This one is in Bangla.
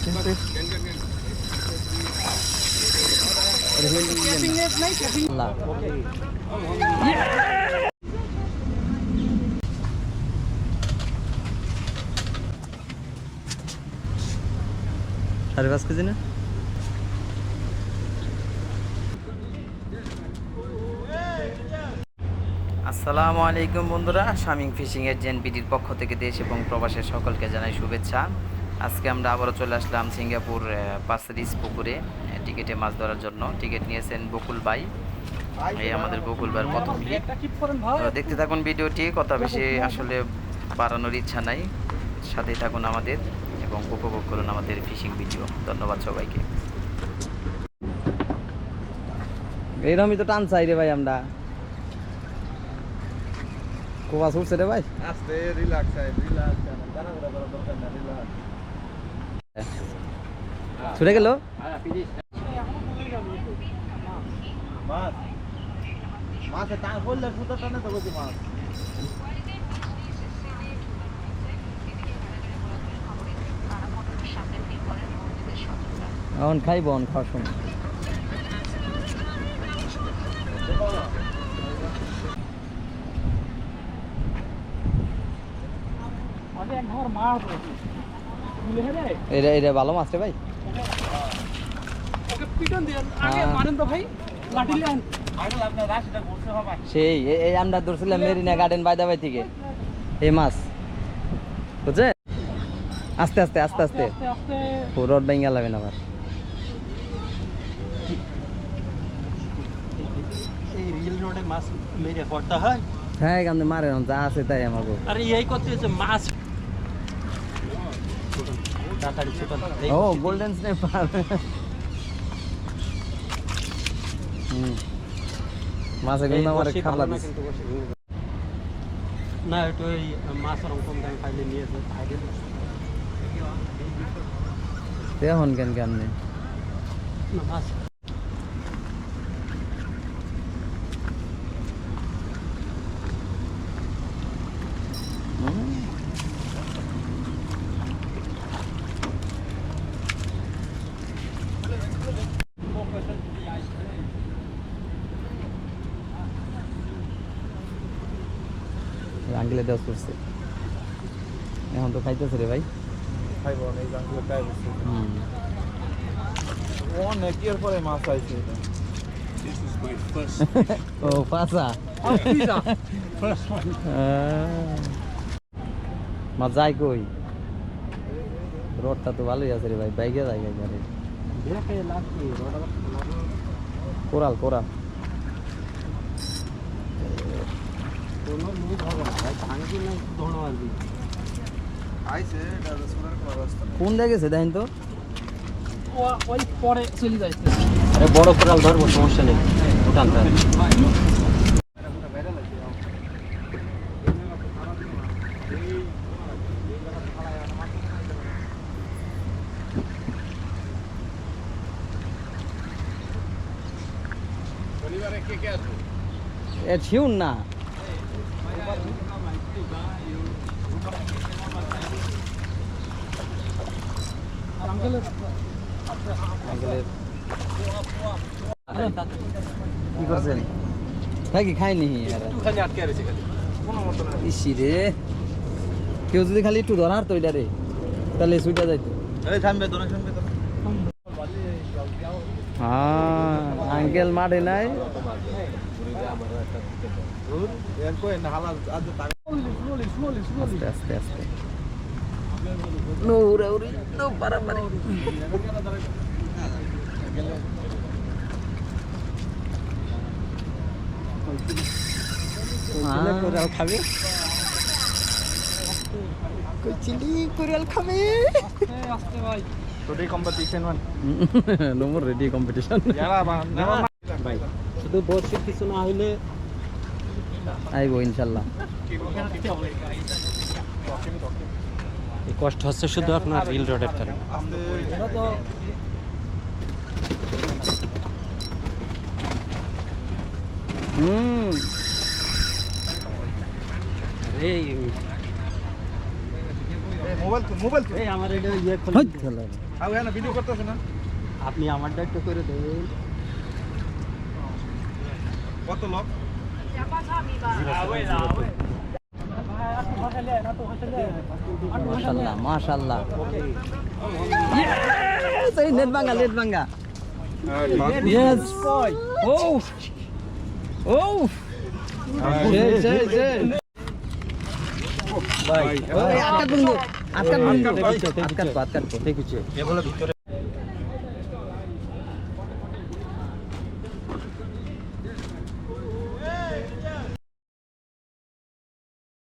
সাড়ে 5 কেজি না? আসসালামু আলাইকুম বন্ধুরা, শামিং ফিশিং এর জেএনপিটির পক্ষ থেকে দেশ এবং প্রবাসের সকলকে জানাই শুভেচ্ছা। আজকে আমরা আবারও চলে আসলাম সিঙ্গাপুর পার্সেরিস পুকুরে টিকেটে মাছ ধরার জন্য। টিকিট নিয়েছেন বকুল ভাই, এই আমাদের বকুল ভাইয়ের প্রথম ক্লিপ। দেখতে থাকুন ভিডিওটি, কথা বেশি আসলে বাড়ানোর ইচ্ছা নাই, সাথেই থাকুন আমাদের এবং উপভোগ করুন আমাদের ফিশিং ভিডিও। ধন্যবাদ সবাইকে। এইরকমই তো টান চাই রে ভাই, আমরা কোয়া ছুটছে রে ভাই, আস্তে রিল্যাক্স রিল্যাক্স দাঁড়া করা দরকার না, রিল্যাক্স ছুটে গেল মাছ মাছে টান করলে সুতা টানে তো গতি মাছ। এখন খাইব, এখন খাওয়ার সময় এটা ভালো মাছ রে ভাই। সেই এই আমরা ধরছিলাম মেরিনা গার্ডেন বাইদাবাই থেকে এই মাছ, বুঝছে? আস্তে আস্তে আস্তে আস্তে রড ভেঙে লাগবে না আবার। হ্যাঁ এখান থেকে মারে যা আছে তাই আমাকে। আরে এই করতেছে মাছ। ও গোল্ডেন স্নেপার। মাছ এগুলো আমার খাবলা দিছে না, একটু ওই মাছ রকম দাম খাইলে নিয়েছে এখন কেন কেমনে না মাছ। আঙ্কেলে দেওয়া করছে, এখন তো খাইতেছে রে ভাই। খাইব অনেক গাঙ্গুলো খাই বসে অনেক এর পরে মাছ আইছে। এটা ও পাসা মাছ যাই কই, রোডটা তো ভালোই আছে রে ভাই, বাইকে যাই গাড়ি কোরাল কোরাল। কোন জায়গায় গেছে দেখেন তো? ওই পরে চলে যাইছে। আরে বড় কোরাল ধরবো, সমস্যা নেই, ওটান এ ছিউন না কি করছেন? তাই কি খাইনি? ইসি রে, কেউ যদি খালি একটু ধরার তো এটা রে, তাহলে সুইটা যাইতো। হ্যাঁ আঙ্কেল মাঠে নাই, আস্তে আস্তে আস্তে নৌরাউরি তো বাড়াবাড়ি। কোরাল খাবে, চিলি কোরাল খাবে। Today competition one. No more ready competition. ভাই শুধু বর্ষে কিছু না হইলে আইব ইনশাল্লাহ। এই কষ্ট হচ্ছে শুধু আপনার রিল রডের কারণে। এই মোবাইল এই আমার এটা ইয়ে খুলে আও না ভিডিও করতেছ না আপনি আমারটা একটু করে দেবেন কত লোক মাশাআল্লাহ মাশাআল্লাহ এই নেট ভাঙা ইয়েস ও ও ভাই আটকাত বন্ধু আটকাত দেখুছে এ বলে ভিতরে